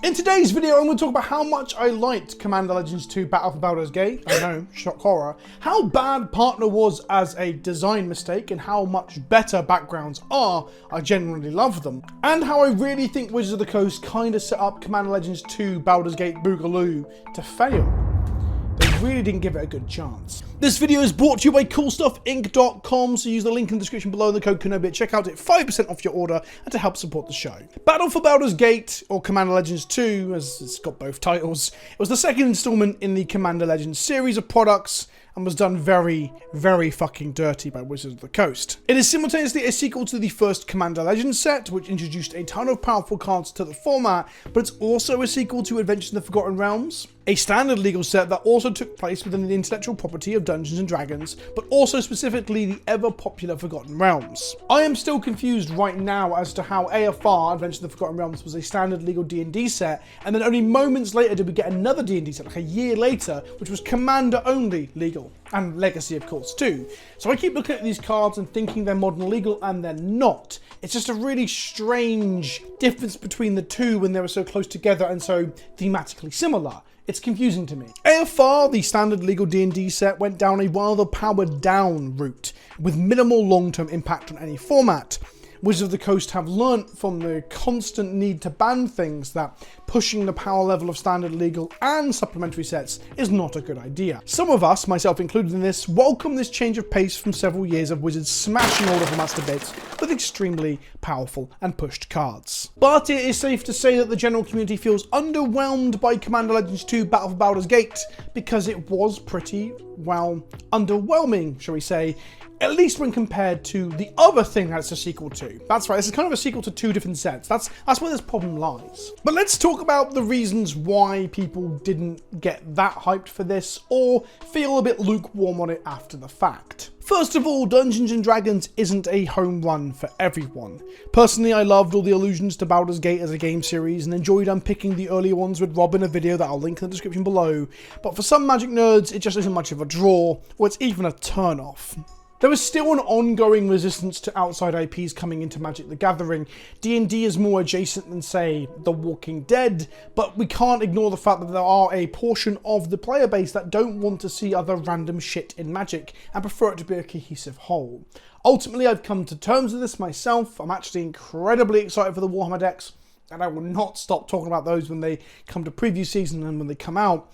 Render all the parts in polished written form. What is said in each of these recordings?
In today's video, I'm going to talk about how much I liked Commander Legends 2 Battle for Baldur's Gate. I know, shock horror. How bad Partner was as a design mistake and how much better backgrounds are. I genuinely love them. And how I really think Wizards of the Coast kind of set up Commander Legends 2 Baldur's Gate Boogaloo to fail. They really didn't give it a good chance. This video is brought to you by CoolStuffInc.com, so use the link in the description below and the code KENOBI at checkout to get 5% off your order and to help support the show. Battle for Baldur's Gate, or Commander Legends 2, as it's got both titles, it was the second installment in the Commander Legends series of products and was done very, very fucking dirty by Wizards of the Coast. It is simultaneously a sequel to the first Commander Legends set, which introduced a ton of powerful cards to the format, but it's also a sequel to Adventures in the Forgotten Realms, a standard legal set that also took place within the intellectual property of Dungeons & Dragons, but also specifically the ever-popular Forgotten Realms. I am still confused right now as to how AFR, Adventures in the Forgotten Realms, was a standard legal D&D set, and then only moments later did we get another D&D set, like a year later, which was Commander-only legal. And Legacy, of course, too. So I keep looking at these cards and thinking they're modern legal, and they're not. It's just a really strange difference between the two when they were so close together and so thematically similar. It's confusing to me. AFR, the standard legal D&D set, went down a rather powered down route, with minimal long-term impact on any format. Wizards of the Coast have learnt from the constant need to ban things that pushing the power level of standard legal and supplementary sets is not a good idea. Some of us, myself included in this, welcome this change of pace from several years of Wizards smashing all of the master bits with extremely powerful and pushed cards. But it is safe to say that the general community feels underwhelmed by Commander Legends 2 Battle for Baldur's Gate because it was pretty, well, underwhelming, shall we say, at least when compared to the other thing that it's a sequel to. That's right, this is kind of a sequel to two different sets. That's where this problem lies. But let's talk about the reasons why people didn't get that hyped for this or feel a bit lukewarm on it after the fact. First of all, Dungeons & Dragons isn't a home run for everyone. Personally, I loved all the allusions to Baldur's Gate as a game series and enjoyed unpicking the earlier ones with Rob in a video that I'll link in the description below, but for some Magic nerds, it just isn't much of a draw, or it's even a turn-off. There is still an ongoing resistance to outside IPs coming into Magic the Gathering. D&D is more adjacent than, say, The Walking Dead, but we can't ignore the fact that there are a portion of the player base that don't want to see other random shit in Magic and prefer it to be a cohesive whole. Ultimately, I've come to terms with this myself. I'm actually incredibly excited for the Warhammer decks, and I will not stop talking about those when they come to preview season and when they come out.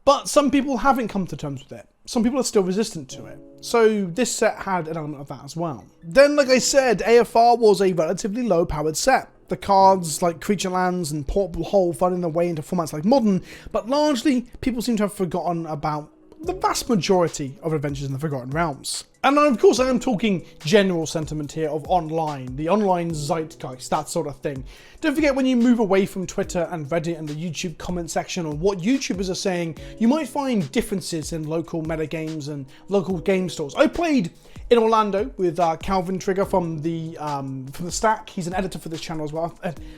But some people haven't come to terms with it. Some people are still resistant to it. So this set had an element of that as well. Then, like I said, AFR was a relatively low powered set. The cards like Creature Lands and Portable Hole finding their way into formats like Modern, but largely people seem to have forgotten about the vast majority of Adventures in the Forgotten Realms. And of course I am talking general sentiment here of online, the online zeitgeist, that sort of thing. Don't forget, when you move away from Twitter and Reddit and the YouTube comment section on what YouTubers are saying, you might find differences in local metagames and local game stores. I played in Orlando with Calvin Trigger from the Stack. He's an editor for this channel as well.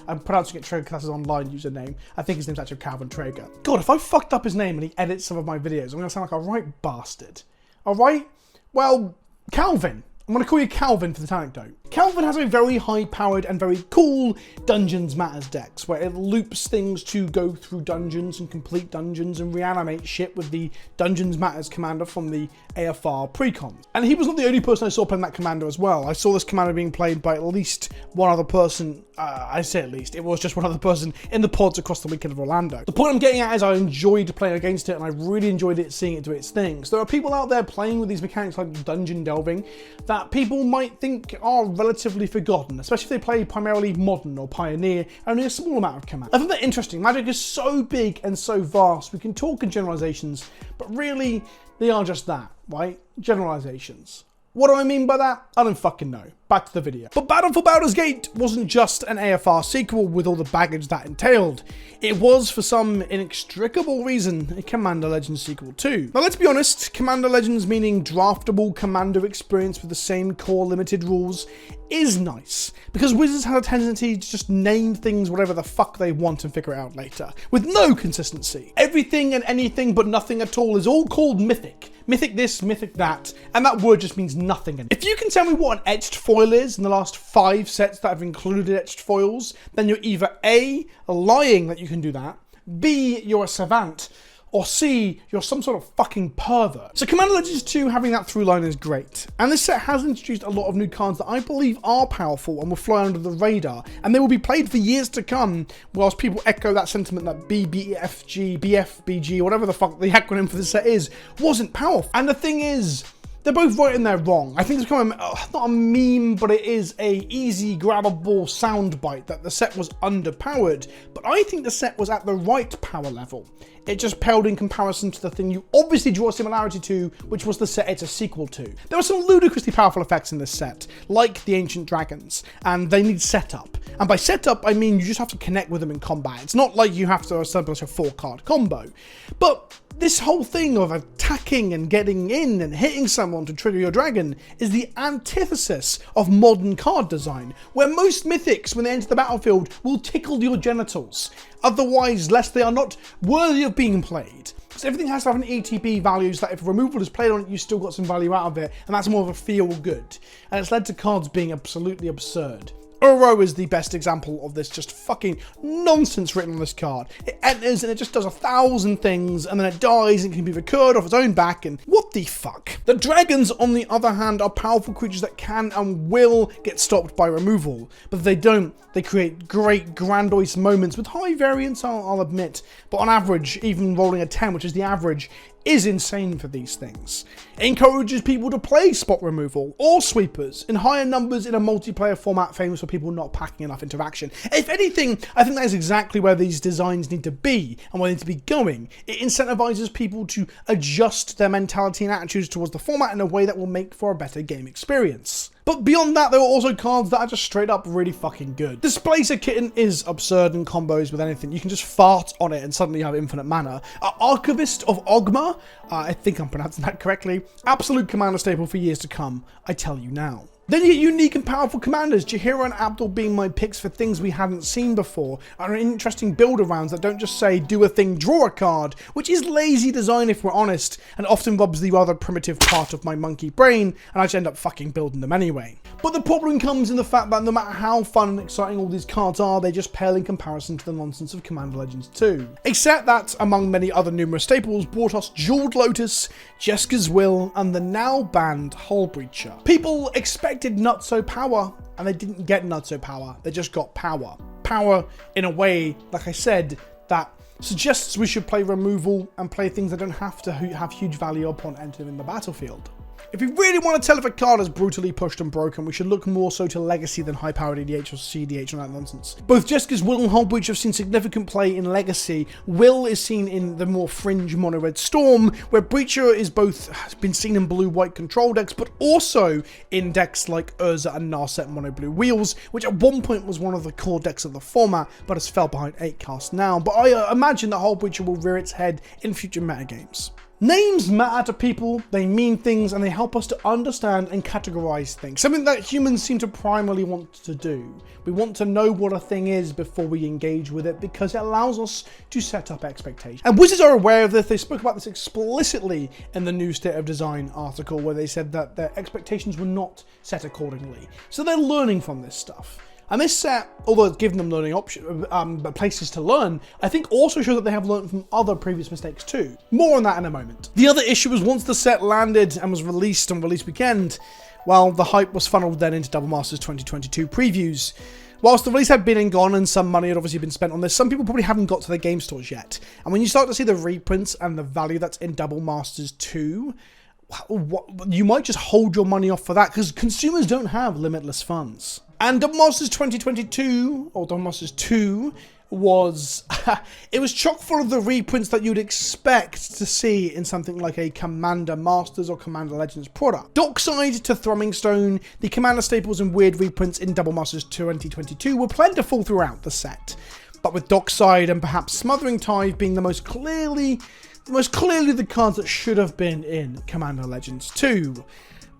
I'm pronouncing it Trigger because that's his online username. I think his name's actually Calvin Trigger. God, if I fucked up his name and he edits some of my videos, I'm going to sound like a right bastard. Alright? Well, Calvin. I'm going to call you Calvin for this anecdote. Calvin has a very high-powered and very cool Dungeons Matters decks, where it loops things to go through dungeons and complete dungeons and reanimate shit with the Dungeons Matters commander from the AFR precon. And he was not the only person I saw playing that commander as well. I saw this commander being played by at least one other person. I say at least, it was just one other person in the pods across the weekend of Orlando. The point I'm getting at is I enjoyed playing against it, and I really enjoyed it, seeing it do its thing. So there are people out there playing with these mechanics like dungeon delving that people might think are relatively forgotten, especially if they play primarily Modern or Pioneer and only a small amount of Command. I think that interesting. Magic is so big and so vast, we can talk in generalizations, but really they are just that, right? Generalizations. What do I mean by that? I don't fucking know. Back to the video. But Battle for Baldur's Gate wasn't just an AFR sequel with all the baggage that entailed. It was, for some inextricable reason, a Commander Legends sequel too. Now let's be honest, Commander Legends, meaning draftable Commander experience with the same core limited rules, is nice, because Wizards had a tendency to just name things whatever the fuck they want and figure it out later, with no consistency. Everything and anything but nothing at all is all called mythic. Mythic this, mythic that, and that word just means nothing. If you can tell me what an etched foil foil is in the last 5 sets that have included etched foils, then you're either A, lying that you can do that, B, you're a savant, or C, you're some sort of fucking pervert. So Commander Legends 2 having that through line is great. And this set has introduced a lot of new cards that I believe are powerful and will fly under the radar. And they will be played for years to come, whilst people echo that sentiment that BBFG, BFBG, whatever the fuck the acronym for this set is, wasn't powerful. And the thing is, they're both right and they're wrong. I think it's kind of not a meme, but it is a easy grabbable soundbite that the set was underpowered. But I think the set was at the right power level. It just paled in comparison to the thing you obviously draw a similarity to, which was the set it's a sequel to. There are some ludicrously powerful effects in this set, like the Ancient Dragons, and they need setup. And by setup, I mean you just have to connect with them in combat. It's not like you have to establish a 4-card combo. But this whole thing of attacking and getting in and hitting someone to trigger your dragon is the antithesis of modern card design, where most mythics, when they enter the battlefield, will tickle your genitals. Otherwise, lest they are not worthy of being played. So everything has to have an ETB value so that if removal is played on it, you still got some value out of it, and that's more of a feel good. And it's led to cards being absolutely absurd. Uro is the best example of this just fucking nonsense written on this card. It enters and it just does 1,000 things, and then it dies and can be recurred off its own back, and what the fuck? The dragons, on the other hand, are powerful creatures that can and will get stopped by removal, but if they don't, they create great grandiose moments with high variance, I'll admit, but on average, even rolling a 10, which is the average, is insane for these things. It encourages people to play spot removal or sweepers in higher numbers in a multiplayer format famous for people not packing enough interaction. If anything, I think that is exactly where these designs need to be and where they need to be going. It incentivizes people to adjust their mentality and attitudes towards the format in a way that will make for a better game experience. But beyond that, there are also cards that are just straight up really fucking good. Displacer Kitten is absurd in combos with anything. You can just fart on it and suddenly you have infinite mana. Archivist of Ogma, I think I'm pronouncing that correctly, absolute commander staple for years to come, I tell you now. Then you get unique and powerful commanders, Jaheira and Abdul being my picks for things we hadn't seen before, and interesting build-arounds that don't just say, do a thing, draw a card, which is lazy design if we're honest, and often robs the rather primitive part of my monkey brain, and I just end up fucking building them anyway. But the problem comes in the fact that no matter how fun and exciting all these cards are, they just pale in comparison to the nonsense of Commander Legends 2. Except that, among many other numerous staples, brought us Jeweled Lotus, Jeska's Will, and the now banned Hull Breacher. People expected Nutso power, and they didn't get Nutso power, they just got power. Power in a way, like I said, that suggests we should play removal and play things that don't have to have huge value upon entering the battlefield. If we really want to tell if a card is brutally pushed and broken, we should look more so to Legacy than high-powered EDH or CDH and that nonsense. Both Jeska's Will and Hull Breach have seen significant play in Legacy. Will is seen in the more fringe Mono-Red Storm, where Breacher is both has been seen in blue-white control decks, but also in decks like Urza and Narset Mono-Blue Wheels, which at one point was one of the core decks of the format, but has fell behind 8 cast now. But I imagine that Hull Breacher will rear its head in future metagames. Names matter to people, they mean things, and they help us to understand and categorize things. Something that humans seem to primarily want to do. We want to know what a thing is before we engage with it because it allows us to set up expectations. And Wizards are aware of this. They spoke about this explicitly in the new State of Design article where they said that their expectations were not set accordingly. So they're learning from this stuff. And this set, although it's given them learning places to learn, I think also shows that they have learned from other previous mistakes too. More on that in a moment. The other issue was once the set landed and was released on release weekend, well, the hype was funneled then into Double Masters 2022 previews. Whilst the release had been and gone and some money had obviously been spent on this, some people probably haven't got to their game stores yet. And when you start to see the reprints and the value that's in Double Masters 2, you might just hold your money off for that because consumers don't have limitless funds. And Double Masters 2022, or Double Masters 2, was, it was chock full of the reprints that you'd expect to see in something like a Commander Masters or Commander Legends product. Dockside to Thrumming Stone, the Commander staples and weird reprints in Double Masters 2022 were plentiful throughout the set. But with Dockside and perhaps Smothering Tide being the most clearly the cards that should have been in Commander Legends 2.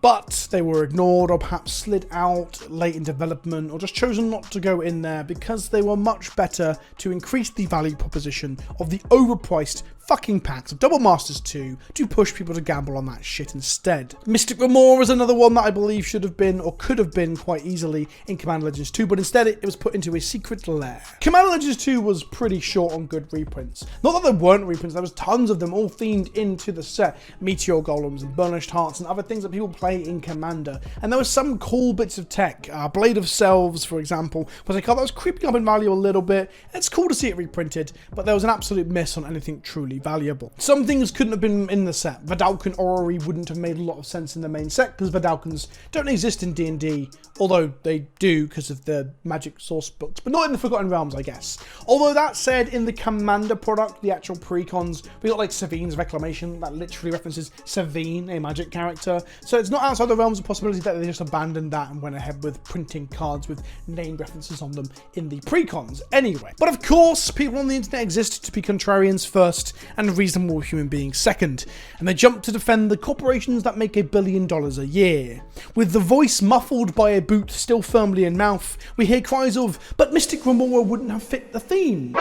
but they were ignored or perhaps slid out late in development or just chosen not to go in there because they were much better to increase the value proposition of the overpriced fucking packs of Double Masters 2 to push people to gamble on that shit instead. Mystic Remora is another one that I believe should have been or could have been quite easily in Commander Legends 2, but instead it was put into a secret lair. Commander Legends 2 was pretty short on good reprints. Not that there weren't reprints, there was tons of them all themed into the set. Meteor Golems and Burnished Hearts and other things that people play in Commander. And there was some cool bits of tech. Blade of Selves, for example, was a card that was creeping up in value a little bit. It's cool to see it reprinted, but there was an absolute miss on anything truly valuable. Some things couldn't have been in the set. Vedalken Orrery wouldn't have made a lot of sense in the main set because Vedalkens don't exist in D&D, although they do because of the magic source books, but not in the Forgotten Realms, I guess. Although that said, in the Commander product, the actual precons, we got like Savine's Reclamation that literally references Savine, a magic character, so it's not outside the realms of possibility that they just abandoned that and went ahead with printing cards with name references on them in the precons anyway. But of course, people on the internet exist to be contrarians first and reasonable human beings second, and they jump to defend the corporations that make $1 billion a year. With the voice muffled by a boot still firmly in mouth, we hear cries of, "But Mystic Remora wouldn't have fit the theme."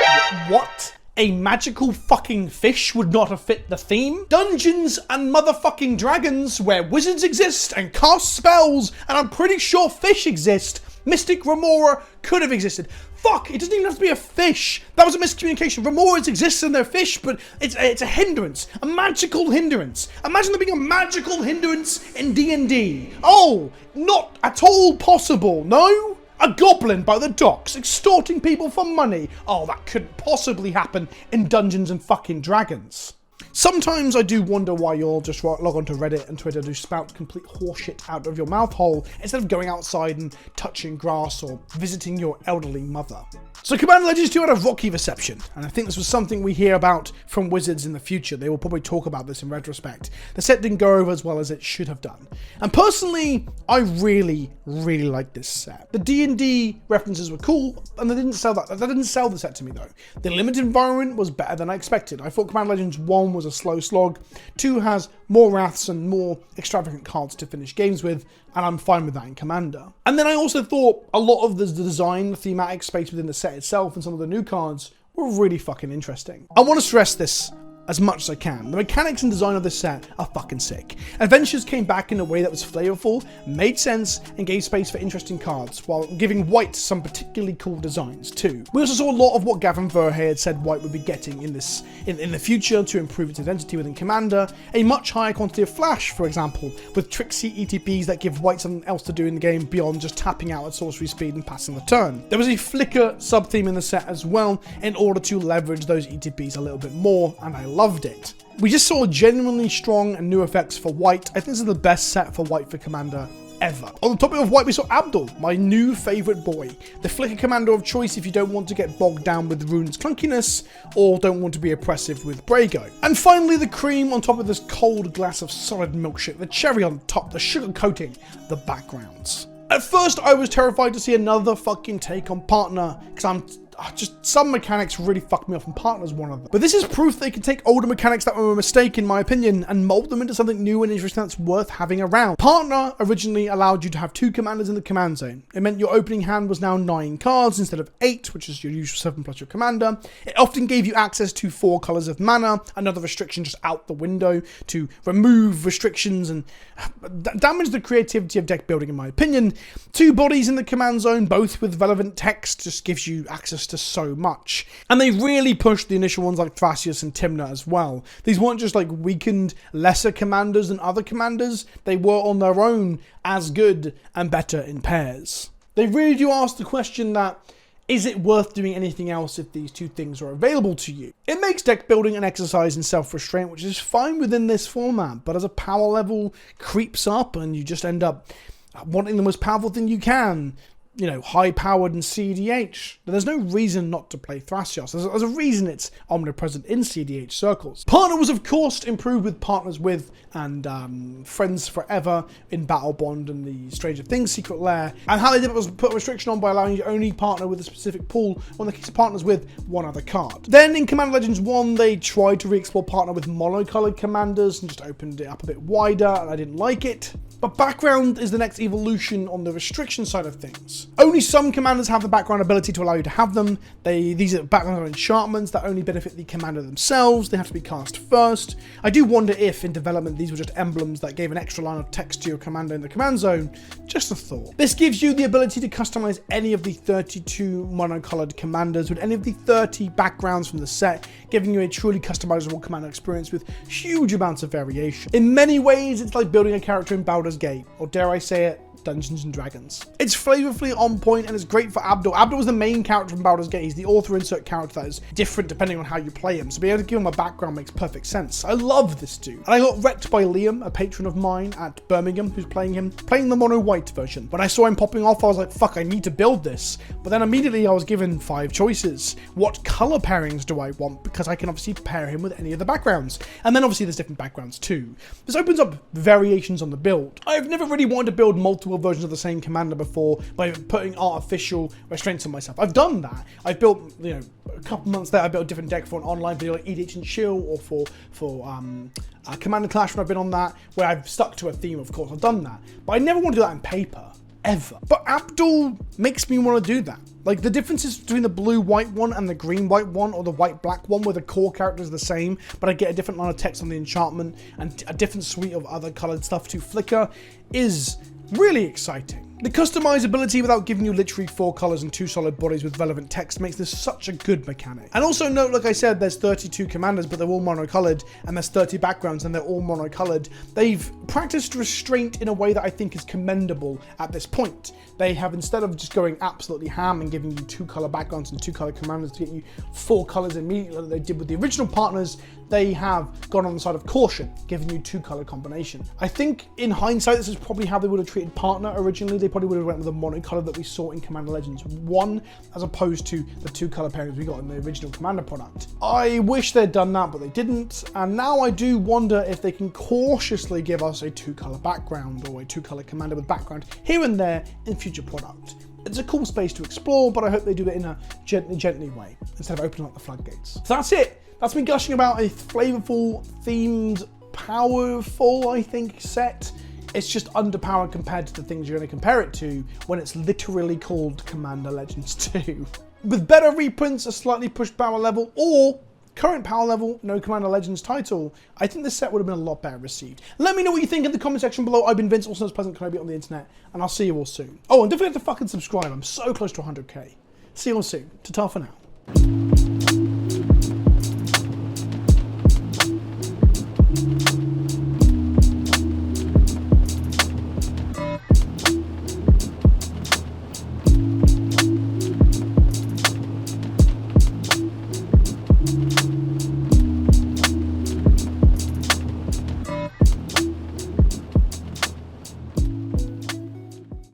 What? A magical fucking fish would not have fit the theme? Dungeons and motherfucking Dragons, where wizards exist and cast spells, and I'm pretty sure fish exist. Mystic Remora could have existed. Fuck, it doesn't even have to be a fish. That was a miscommunication. Remoras exist and they're fish, but it's a hindrance. A magical hindrance. Imagine there being a magical hindrance in D&D. Oh, not at all possible, no? A goblin by the docks extorting people for money. Oh, that couldn't possibly happen in Dungeons and fucking Dragons. Sometimes I do wonder why you'll just log onto Reddit and Twitter to spout complete horseshit out of your mouth hole instead of going outside and touching grass or visiting your elderly mother. So Commander Legends 2 had a rocky reception, and I think this was something we hear about from Wizards in the future. They will probably talk about this in retrospect. The set didn't go over as well as it should have done. And personally, I really like this set. The D&D references were cool, and they didn't sell that. That didn't sell the set to me though. The limited environment was better than I expected. I thought Commander Legends 1 was a slow slog. 2 has more wraths and more extravagant cards to finish games with, and I'm fine with that in Commander. And then I also thought a lot of the design, the thematic space within the set itself and some of the new cards were really fucking interesting. I want to stress this as much as I can. The mechanics and design of this set are fucking sick. Adventures came back in a way that was flavorful, made sense, and gave space for interesting cards, while giving White some particularly cool designs too. We also saw a lot of what Gavin Verhey had said White would be getting in the future to improve its identity within Commander. A much higher quantity of flash, for example, with tricksy ETPs that give White something else to do in the game beyond just tapping out at sorcery speed and passing the turn. There was a flicker sub-theme in the set as well, in order to leverage those ETPs a little bit more, and I loved it. We just saw genuinely strong and new effects for White. I think this is the best set for White for Commander ever. On the topic of White, we saw Abdul, my new favourite boy. The flicker commander of choice if you don't want to get bogged down with Rune's clunkiness, or don't want to be oppressive with Brago. And finally, the cream on top of this cold glass of solid milkshake, the cherry on top, the sugar coating, the backgrounds. At first, I was terrified to see another fucking take on Partner, because some mechanics really fucked me off, and Partner's one of them. But this is proof they can take older mechanics that were a mistake, in my opinion, and mold them into something new and interesting that's worth having around. Partner originally allowed you to have 2 commanders in the command zone. It meant your opening hand was now 9 cards instead of 8, which is your usual 7 plus your commander. It often gave you access to 4 colors of mana, another restriction just out the window to remove restrictions and damage the creativity of deck building, in my opinion. 2 bodies in the command zone, both with relevant text, just gives you access to so much. And they really pushed the initial ones like Thrasius and Timna as well. These weren't just like weakened lesser commanders than other commanders, they were on their own as good and better in pairs. They really do ask the question that, is it worth doing anything else if these 2 things are available to you? It makes deck building an exercise in self-restraint, which is fine within this format, but as a power level creeps up and you just end up wanting the most powerful thing you can, you know, high-powered and CDH. There's no reason not to play Thrasios. There's a reason it's omnipresent in CDH circles. Partner was, of course, improved with Partners With and Friends Forever in Battle Bond and the Stranger Things Secret Lair. And how they did it was put a restriction on by allowing you to only partner with a specific pool, or in the case of Partners With, 1 other card. Then in Commander Legends 1, they tried to re-explore Partner with monocolored commanders and just opened it up a bit wider, and I didn't like it. But background is the next evolution on the restriction side of things. Only some commanders have the background ability to allow you to have them. These are background enchantments that only benefit the commander themselves. They have to be cast first. I do wonder if in development these were just emblems that gave an extra line of text to your commander in the command zone. Just a thought. This gives you the ability to customize any of the 32 monocolored commanders with any of the 30 backgrounds from the set, giving you a truly customizable commander experience with huge amounts of variation. In many ways, it's like building a character in Baldur's Gate, or dare I say it, Dungeons and Dragons. It's flavorfully on point and it's great for Abdul. Abdul was the main character from Baldur's Gate. He's the author insert character that is different depending on how you play him. So being able to give him a background makes perfect sense. I love this dude. And I got wrecked by Liam, a patron of mine at Birmingham, who's playing the mono white version. When I saw him popping off, I was like, fuck, I need to build this. But then immediately I was given 5 choices. What color pairings do I want? Because I can obviously pair him with any of the backgrounds. And then obviously there's different backgrounds too. This opens up variations on the build. I've never really wanted to build multiple versions of the same commander before by putting artificial restraints on myself. I've done that. I've built, you know, a couple months there, I built a different deck for an online video like EDH and Chill, or for Commander Clash when I've been on that, where I've stuck to a theme, of course. I've done that. But I never want to do that in paper. Ever. But Abdul makes me want to do that. Like, the differences between the blue-white one and the green-white one, or the white-black one, where the core character is the same, but I get a different line of text on the enchantment and a different suite of other colored stuff to flicker, is really exciting. The customizability without giving you literally 4 colors and 2 solid bodies with relevant text makes this such a good mechanic. And also note, like I said, there's 32 commanders, but they're all monocolored, and there's 30 backgrounds and they're all monocolored. They've practiced restraint in a way that I think is commendable at this point. They have, instead of just going absolutely ham and giving you 2 color backgrounds and 2 color commanders to get you 4 colors immediately like they did with the original partners, they have gone on the side of caution, giving you 2 color combination. I think in hindsight, this is probably how they would have treated partner originally. They probably would have went with the monocolor that we saw in Commander Legends 1, as opposed to the 2 color pairings we got in the original Commander product. I wish they'd done that, but they didn't. And now I do wonder if they can cautiously give us a 2 color background or a 2 color commander with background here and there in future product. It's a cool space to explore, but I hope they do it in a gently way instead of opening up the floodgates. So that's it. That's me gushing about a flavorful, themed, powerful, I think, set. It's just underpowered compared to the things you're going to compare it to when it's literally called Commander Legends 2. With better reprints, a slightly pushed power level, or current power level, no Commander Legends title, I think this set would have been a lot better received. Let me know what you think in the comment section below. I've been Vince, also known as PleasantKenobi on the internet, and I'll see you all soon. Oh, and don't forget to fucking subscribe. I'm so close to 100k. See you all soon. Ta-ta for now.